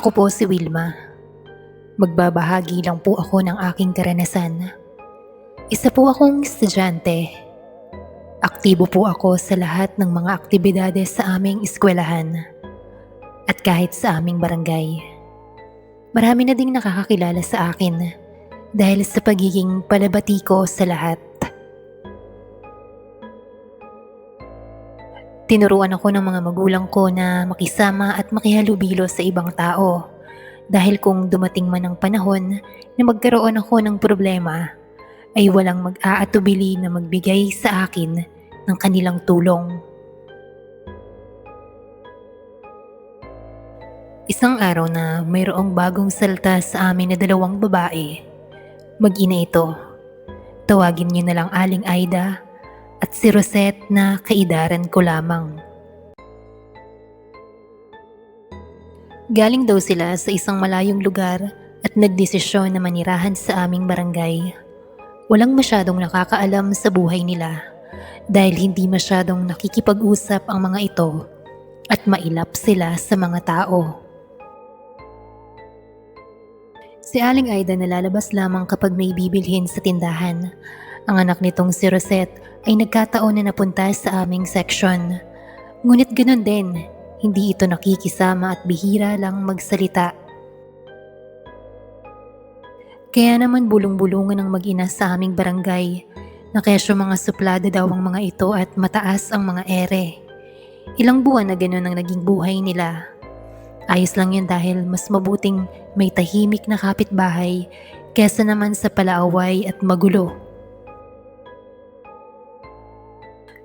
Ako po si Wilma. Magbabahagi lang po ako ng aking karanasan. Isa po akong estudyante. Aktibo po ako sa lahat ng mga aktibidades sa aming eskwelahan at kahit sa aming barangay. Marami na ding nakakakilala sa akin dahil sa pagiging palabati ko sa lahat. Tinuruan ako ng mga magulang ko na makisama at makihalubilo sa ibang tao. Dahil kung dumating man ang panahon na magkaroon ako ng problema, ay walang mag-aatubili na magbigay sa akin ng kanilang tulong. Isang araw na mayroong bagong salta sa amin na dalawang babae. Mag-ina ito. Tawagin niyo na lang Aling Aida at si Rosette na kaidaran ko lamang. Galing daw sila sa isang malayong lugar at nagdesisyon na manirahan sa aming barangay. Walang masyadong nakakaalam sa buhay nila dahil hindi masyadong nakikipag-usap ang mga ito at mailap sila sa mga tao. Si Aling Aida nalalabas lamang kapag may bibilhin sa tindahan. Ang anak nitong si Rosette ay nagkataon na napunta sa aming section. Ngunit ganun din, hindi ito nakikisama at bihira lang magsalita. Kaya naman bulong-bulungan ng mag-ina sa aming barangay na kesyo mga suplada daw ang mga ito at mataas ang mga ere. Ilang buwan na ganun ang naging buhay nila. Ayos lang yun dahil mas mabuting may tahimik na kapitbahay kesa naman sa palaaway at magulo.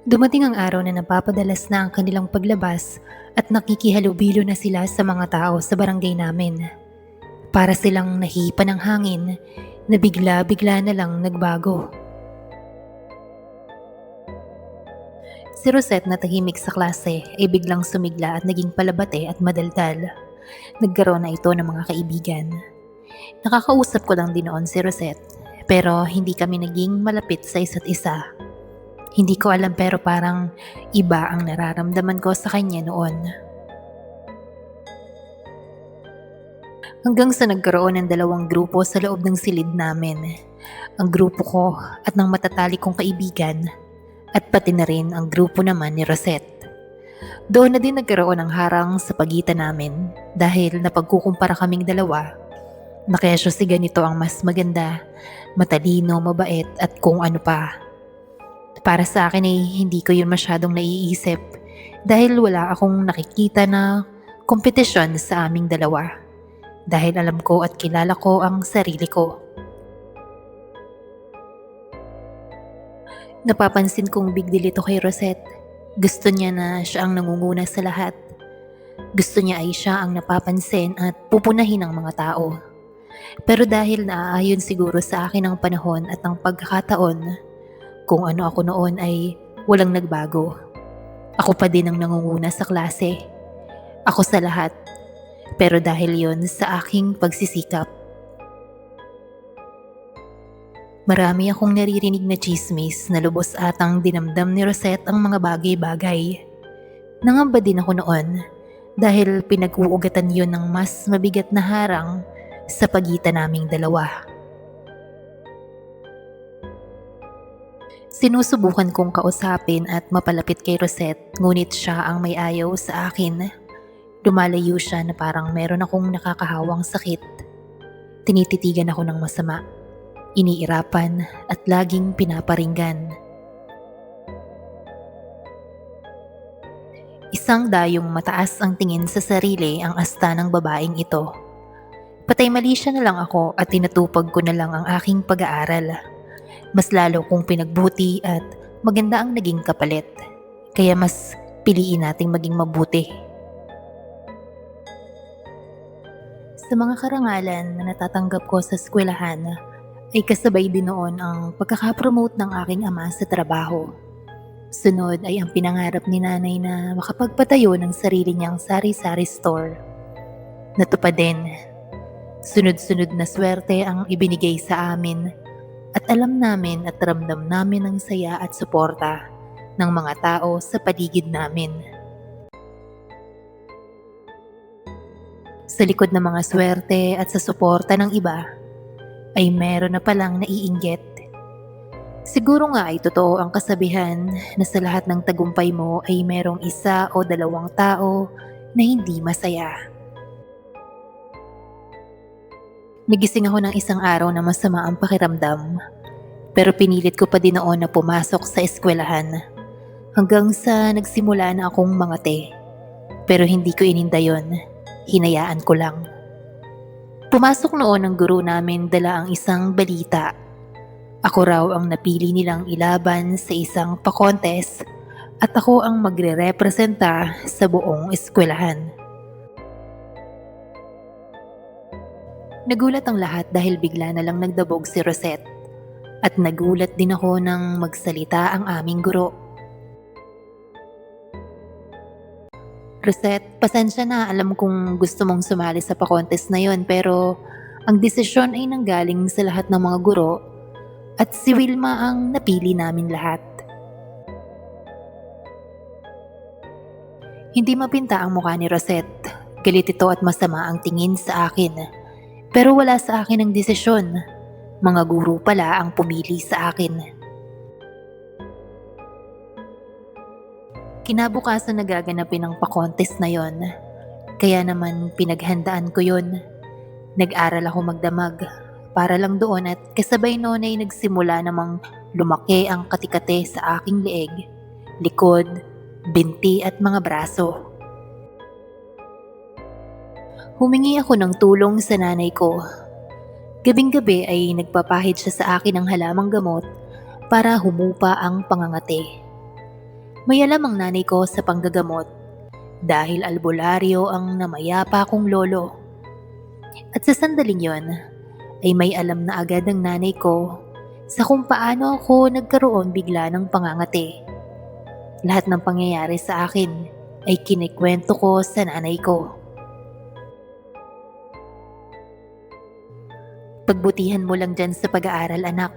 Dumating ang araw na napapadalas na ang kanilang paglabas at nakikihalubilo na sila sa mga tao sa barangay namin. Para silang nahipa ng hangin na bigla-bigla na lang nagbago. Si Rosette na tahimik sa klase ay biglang sumigla at naging palabate at madaldal. Nagkaroon na ito ng mga kaibigan. Nakakausap ko lang din noon si Rosette pero hindi kami naging malapit sa isa't isa. Hindi ko alam pero parang iba ang nararamdaman ko sa kanya noon. Hanggang sa nagkaroon ng dalawang grupo sa loob ng silid namin. Ang grupo ko at ng matatalik kong kaibigan at pati na rin ang grupo naman ni Rosette. Doon na din nagkaroon ng harang sa pagitan namin dahil napagkukumpara kaming dalawa. Nakesyo si ganito ang mas maganda, matalino, mabait at kung ano pa. Para sa akin ay hindi ko yun masyadong naiisip dahil wala akong nakikita na kompetisyon sa aming dalawa. Dahil alam ko at kilala ko ang sarili ko. Napapansin kong big deal ito kay Rosette. Gusto niya na siya ang nangunguna sa lahat. Gusto niya ay siya ang napapansin at pupunahin ng mga tao. Pero dahil naaayon siguro sa akin ang panahon at ang pagkakataon, kung ano ako noon ay walang nagbago. Ako pa din ang nangunguna sa klase. Ako sa lahat. Pero dahil yon sa aking pagsisikap. Marami akong naririnig na chismis na lubos atang dinamdam ni Rosette ang mga bagay-bagay. Nangamba din ako noon dahil pinag-uugatan yon ng mas mabigat na harang sa pagitan naming dalawa. Sinusubukan kong kausapin at mapalapit kay Rosette ngunit siya ang may ayaw sa akin. Lumalayo siya na parang meron akong nakakahawang sakit. Tinititigan ako ng masama, iniirapan at laging pinaparinggan. Isang dayong mataas ang tingin sa sarili ang asta ng babaeng ito. Patay mali siya na lang ako at tinatupag ko na lang ang aking pag-aaral. Mas lalo kong pinagbuti at maganda ang naging kapalit. Kaya mas piliin nating maging mabuti. Sa mga karangalan na natatanggap ko sa eskwelahan ay kasabay din noon ang pagkakapromote ng aking ama sa trabaho. Sunod ay ang pinangarap ni nanay na makapagpatayo ng sarili niyang sari-sari store. Natupad din. Sunod-sunod na swerte ang ibinigay sa amin at alam namin at ramdam namin ang saya at suporta ng mga tao sa paligid namin. Sa likod ng mga swerte at sa suporta ng iba, ay meron na palang naiinggit. Siguro nga ay totoo ang kasabihan na sa lahat ng tagumpay mo ay merong isa o dalawang tao na hindi masaya. Nagising ako ng isang araw na masama ang pakiramdam, pero pinilit ko pa din noon na pumasok sa eskwelahan hanggang sa nagsimula na akong mangate. Pero hindi ko ininda yon, hinayaan ko lang. Pumasok noon ang guro namin dala ang isang balita. Ako raw ang napili nilang ilaban sa isang pa-contest at ako ang magre-representa sa buong eskwelahan. Nagulat ang lahat dahil bigla na lang nagdabog si Rosette at nagulat din ako nang magsalita ang aming guro. Rosette, pasensya na, alam kong gusto mong sumali sa pa-contest na yon, pero ang desisyon ay nanggaling sa lahat ng mga guro at si Wilma ang napili namin lahat. Hindi mapinta ang mukha ni Rosette. Galit ito at masama ang tingin sa akin. Pero wala sa akin ang desisyon. Mga guro pala ang pumili sa akin. Kinabukasan nagaganapin ang pa-contest na yon. Kaya naman pinaghandaan ko yon. Nag-aral ako magdamag para lang doon at kasabay noon ay nagsimula namang lumaki ang katikate sa aking leeg, likod, binti at mga braso. Humingi ako ng tulong sa nanay ko. Gabing-gabi ay nagpapahid siya sa akin ng halamang gamot para humupa ang pangangate. May alam ang nanay ko sa panggagamot dahil albularyo ang namayapa kong lolo. At sa sandaling yon ay may alam na agad ang nanay ko sa kung paano ako nagkaroon bigla ng pangangate. Lahat ng pangyayari sa akin ay kinikwento ko sa nanay ko. Pagbutihan mo lang dyan sa pag-aaral, anak.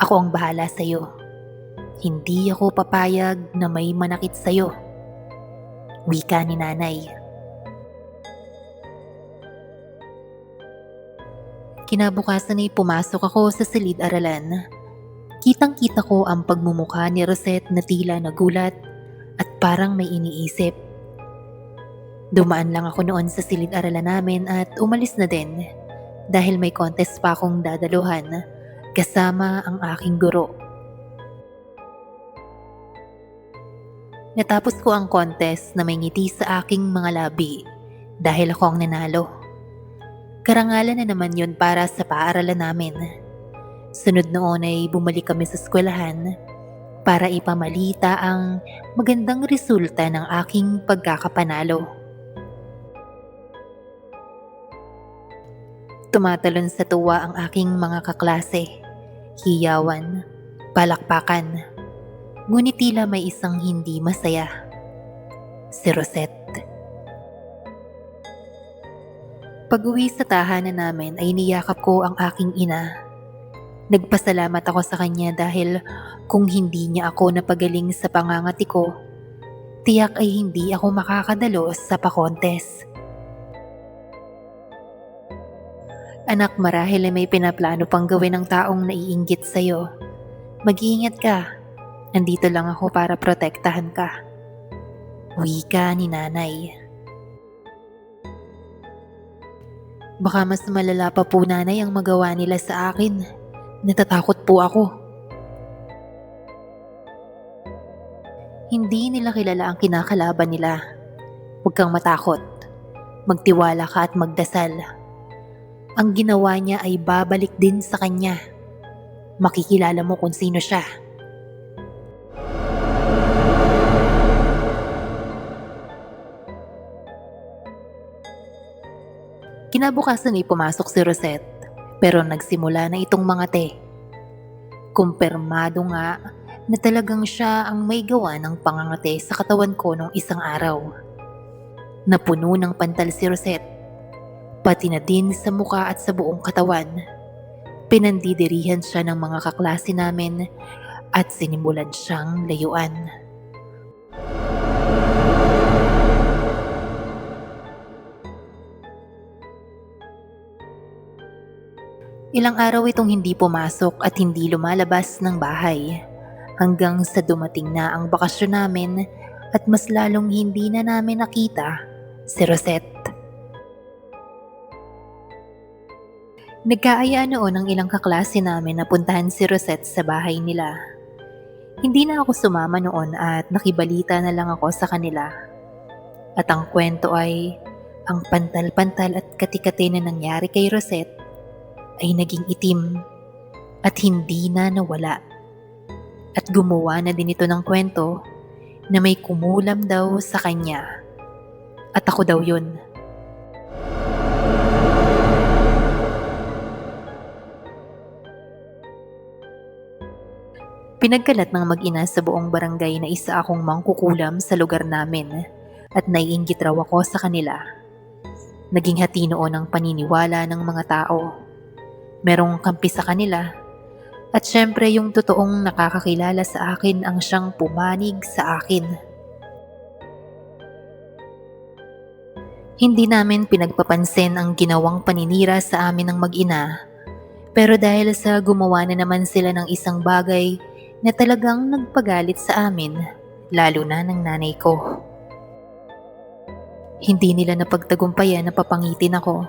Ako ang bahala sa'yo. Hindi ako papayag na may manakit sa'yo. Wika ni nanay. Kinabukasan ay pumasok ako sa silid-aralan. Kitang-kita ko ang pagmumukha ni Rosette na tila nagulat at parang may iniisip. Dumaan lang ako noon sa silid-aralan namin at umalis na din dahil may contest pa akong dadaluhan kasama ang aking guro. Natapos ko ang contest na may ngiti sa aking mga labi dahil ako ang nanalo. Karangalan na naman yun para sa paaralan namin. Sunod noon ay bumalik kami sa eskwelahan para ipamalita ang magandang resulta ng aking pagkakapanalo. Tumatalon sa tuwa ang aking mga kaklase, hiyawan, palakpakan. Ngunit tila may isang hindi masaya. Si Rosette. Pag-uwi sa tahanan namin ay niyakap ko ang aking ina. Nagpasalamat ako sa kanya dahil kung hindi niya ako napagaling sa pangangati ko, tiyak ay hindi ako makakadalo sa pa-contest. Anak, marahil ay may pinaplano pang gawin ng taong naiinggit sa'yo. Mag-iingat ka. Nandito lang ako para protektahan ka. Wika ni nanay. Baka mas malala pa po, nanay, ang magawa nila sa akin. Natatakot po ako. Hindi nila kilala ang kinakalaban nila. Huwag kang matakot. Magtiwala ka at magdasal. Ang ginawa niya ay babalik din sa kanya. Makikilala mo kung sino siya. Kinabukasan ay pumasok si Rosette, pero nagsimula na itong mangate. Kumpirmado nga na talagang siya ang may gawa ng pangangate sa katawan ko nung isang araw. Napuno ng pantal si Rosette, pati na din sa muka at sa buong katawan. Pinandidirihan siya ng mga kaklase namin at sinimulan siyang layuan. Ilang araw itong hindi pumasok at hindi lumalabas ng bahay. Hanggang sa dumating na ang bakasyon namin at mas lalong hindi na namin nakita si Rosette. Nagkaayaan noon ang ilang kaklase namin na puntahan si Rosette sa bahay nila. Hindi na ako sumama noon at nakibalita na lang ako sa kanila. At ang kwento ay, ang pantal-pantal at katikate na nangyari kay Rosette ay naging itim at hindi na nawala. At gumawa na din ito ng kwento na may kumulam daw sa kanya. At ako daw yun. Pinagkalat ng mag-ina sa buong barangay na isa akong mangkukulam sa lugar namin at naiinggit raw ako sa kanila. Naging hati noon ang paniniwala ng mga tao. Merong kampi sa kanila at syempre yung totoong nakakakilala sa akin ang siyang pumanig sa akin. Hindi namin pinagpapansin ang ginawang paninira sa amin ng mag-ina, pero dahil sa gumawa na naman sila ng isang bagay na talagang nagpagalit sa amin, lalo na ng nanay ko. Hindi nila napagtagumpayan na papangitin ako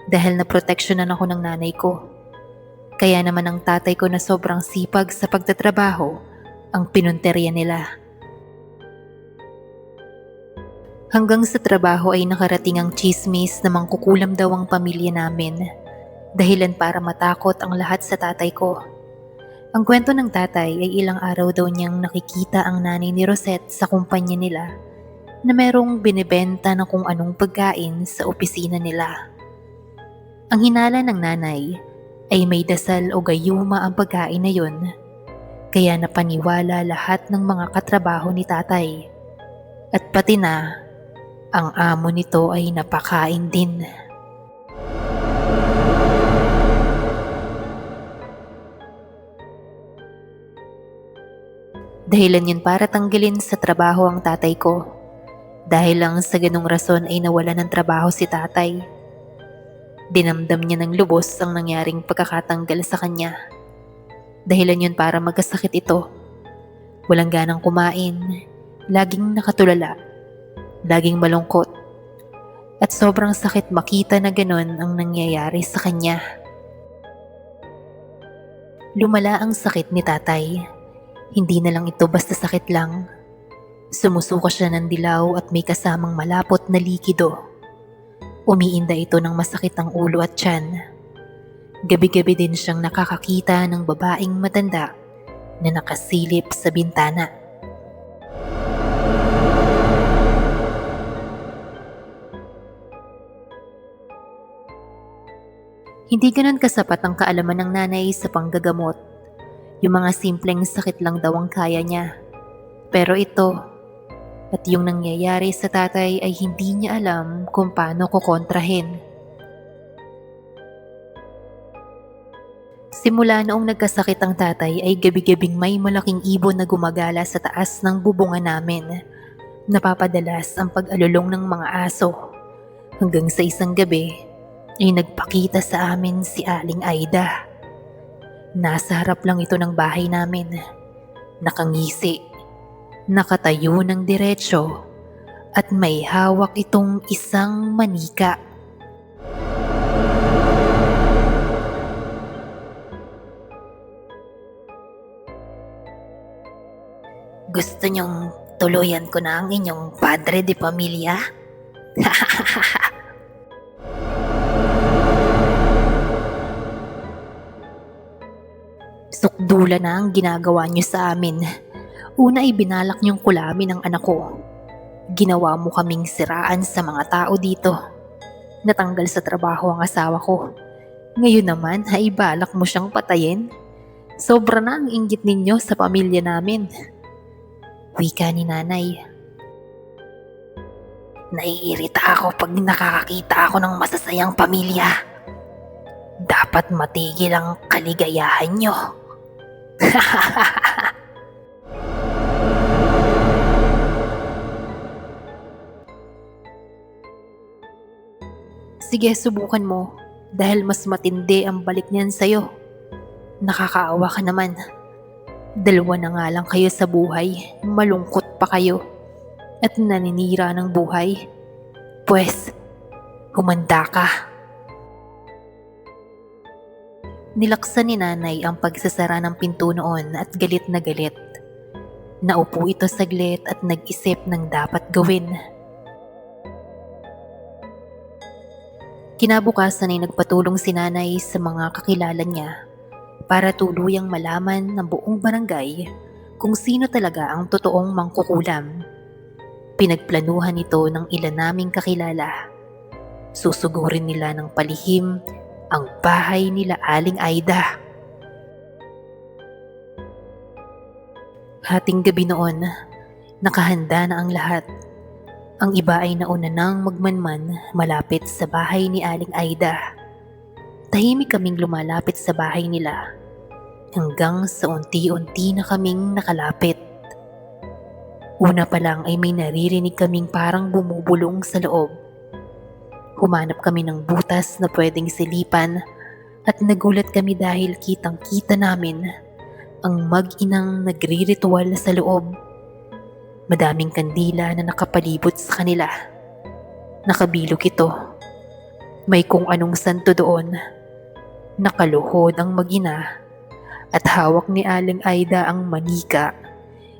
dahil naproteksyonan ako ng nanay ko. Kaya naman ang tatay ko na sobrang sipag sa pagtatrabaho ang pinunterya nila. Hanggang sa trabaho ay nakarating ang chismis na mangkukulam daw ang pamilya namin, dahilan para matakot ang lahat sa tatay ko. Ang kwento ng tatay ay ilang araw daw niyang nakikita ang nanay ni Rosette sa kumpanya nila na merong binibenta na kung anong pagkain sa opisina nila. Ang hinala ng nanay ay may dasal o gayuma ang pagkain na yun, kaya napaniwala lahat ng mga katrabaho ni tatay. At pati na, ang amo nito ay napakain din. Dahilan yun para tanggalin sa trabaho ang tatay ko. Dahil lang sa ganung rason ay nawala ng trabaho si tatay. Dinamdam niya ng lubos ang nangyaring pagkakatanggal sa kanya. Dahilan yun para magkasakit ito. Walang ganang kumain, laging nakatulala, laging malungkot. At sobrang sakit makita na ganon ang nangyayari sa kanya. Lumala ang sakit ni tatay. Hindi na lang ito basta sakit lang. Sumusuka siya ng dilaw at may kasamang malapot na likido. Umiinda ito ng masakit ang ulo at tiyan. Gabi-gabi din siyang nakakakita ng babaeng matanda na nakasilip sa bintana. Hindi ganon kasapat ang kaalaman ng nanay sa panggagamot. Yung mga simpleng sakit lang daw ang kaya niya. Pero ito, at yung nangyayari sa tatay ay hindi niya alam kung paano kukontrahin. Simula noong nagkasakit ang tatay ay gabi-gabing may malaking ibon na gumagala sa taas ng bubungan namin. Napapadalas ang pag-alulong ng mga aso. Hanggang sa isang gabi ay nagpakita sa amin si Aling Aida. Nasa harap lang ito ng bahay namin. Nakangisi, nakatayo ng diretsyo, at may hawak itong isang manika. Gusto niyong tuluyan ko na ang inyong padre de pamilya? Sukdula na ang ginagawa niyo sa amin. Una ay binalak niyong kulamin ang anak ko. Ginawa mo kaming siraan sa mga tao dito. Natanggal sa trabaho ang asawa ko. Ngayon naman ay balak mo siyang patayin. Sobra na ang inggit ninyo sa pamilya namin. Wika ni nanay. Naiirita ako pag nakakakita ako ng masasayang pamilya. Dapat matigil ang kaligayahan nyo. Sige, subukan mo. dahil mas matindi ang balik niyan sa'yo. Nakakaawa ka naman. Dalawa na nga lang kayo sa buhay, malungkot pa kayo at naninira ng buhay. Pwes, humanda ka. Nilaksan ni nanay ang pagsasara ng pinto noon at galit na galit. Naupo ito saglit at nag-isip ng dapat gawin. Kinabukasan ay nagpatulong si nanay sa mga kakilala niya para tuluyang malaman ng buong barangay kung sino talaga ang totoong mangkukulam. Pinagplanuhan ito ng ilan naming kakilala. Susugurin nila ng palihim ang bahay nila Aling Aida. Hating gabi noon, nakahanda na ang lahat. Ang iba ay nauna nang magmanman malapit sa bahay ni Aling Aida. Tahimik kaming lumalapit sa bahay nila hanggang sa unti-unti na kaming nakalapit. Una pa lang ay may naririnig kaming parang bumubulong sa loob. Humanap kami ng butas na pwedeng silipan at nagulat kami dahil kitang-kita namin ang mag-inang nagriritual sa loob. Madaming kandila na nakapalibot sa kanila. Nakabilog ito. May kung anong santo doon. Nakaluhod ang mag-ina at hawak ni Aling Aida ang manika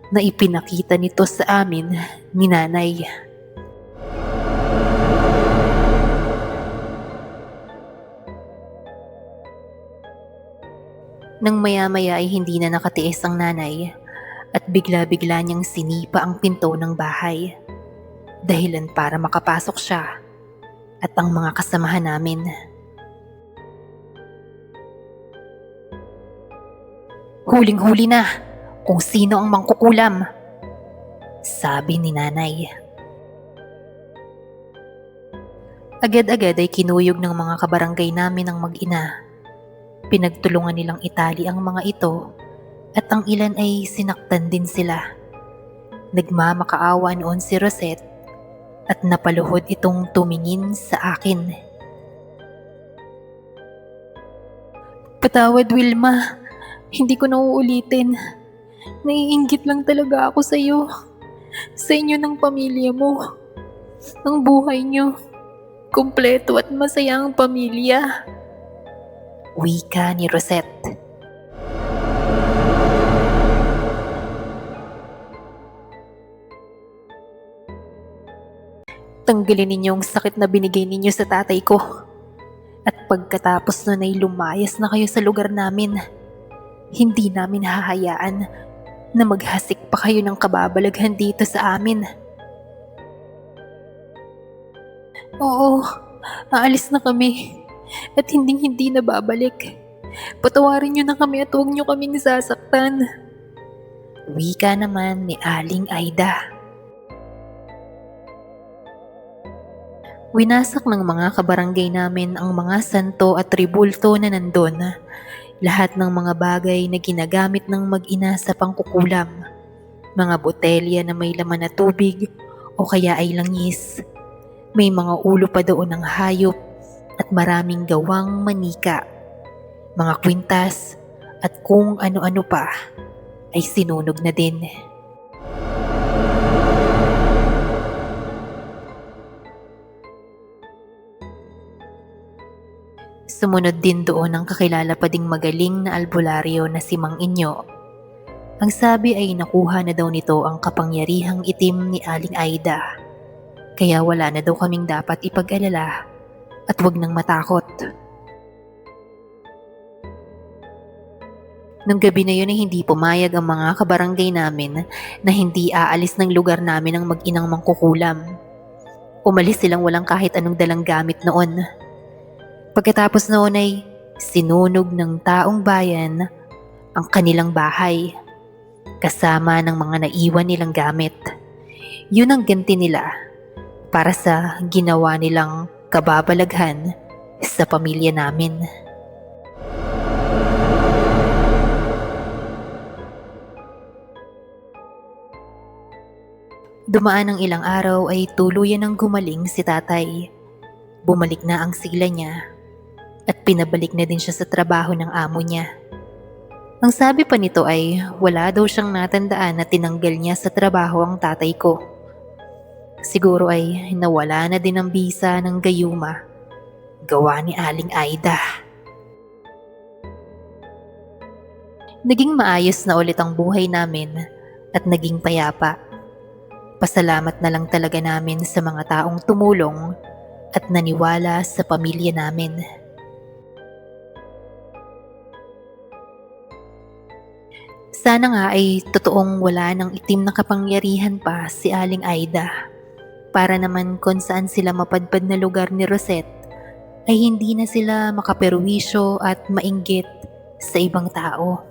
na ipinakita nito sa amin ni nanay. Nang maya-maya ay hindi na nakatiis ang nanay at bigla-bigla niyang sinipa ang pinto ng bahay. Dahilan para makapasok siya at ang mga kasamahan namin. Huling-huli na kung sino ang mangkukulam, sabi ni nanay. Agad-agad ay kinuyog ng mga kabarangay namin ang mag-ina. Pinagtulungan nilang itali ang mga ito at ang ilan ay sinaktan din sila. Nagmamakaawa noon si Rosette at napaluhod itong tumingin sa akin. Patawad, Wilma. Hindi ko na uulitin. Naiinggit lang talaga ako sa iyo. Sa inyo ng pamilya mo. Ang buhay niyo. Kumpleto at masaya ang pamilya. Wika ni Rosette. Tanggalin ninyo ang sakit na binigay ninyo sa tatay ko. At pagkatapos nun ay lumayas na kayo sa lugar namin. Hindi namin hahayaan na maghasik pa kayo ng kababalaghan dito sa amin. Oo, aalis na kami. At hindi na babalik. Patawarin niyo na kami at huwag niyo kaming sasaktan. Wika naman ni Aling Aida. Winasak ng mga kabarangay namin ang mga santo at tribulto na nandun. Lahat ng mga bagay na ginagamit ng mag-ina sa pangkukulam. Mga botelya na may laman na tubig o kaya ay langis. May mga ulo pa doon ng hayop at maraming gawang manika. Mga kwintas at kung ano-ano pa ay sinunog na din. Sumunod din doon ang kakilala pa ding magaling na albularyo na si Mang Inyo. Ang sabi ay nakuha na daw nito ang kapangyarihang itim ni Aling Aida. Kaya wala na daw kaming dapat ipag-alala at wag nang matakot. Nung gabi na yun ay hindi pumayag ang mga kabarangay namin na hindi aalis ng lugar namin ang mag-inang mangkukulam. Umalis silang walang kahit anong dalang gamit noon. Pagkatapos noon ay sinunog ng taong bayan ang kanilang bahay kasama ng mga naiwan nilang gamit. Yun ang ganti nila para sa ginawa nilang kababalaghan sa pamilya namin. Dumaan ang ilang araw ay tuluyan ng gumaling si tatay. Bumalik na ang sigla niya. at pinabalik na din siya sa trabaho ng amo niya. Ang sabi pa nito ay wala daw siyang natandaan na tinanggal niya sa trabaho ang tatay ko. Siguro ay nawala na din ang bisa ng gayuma. Gawa ni Aling Aida. Naging maayos na ulit ang buhay namin at naging payapa. Pasalamat na lang talaga namin sa mga taong tumulong at naniwala sa pamilya namin. Sana nga ay totoong wala ng itim na kapangyarihan pa si Aling Aida para naman kung saan sila mapadpad na lugar ni Rosette ay hindi na sila makaperwisyo at mainggit sa ibang tao.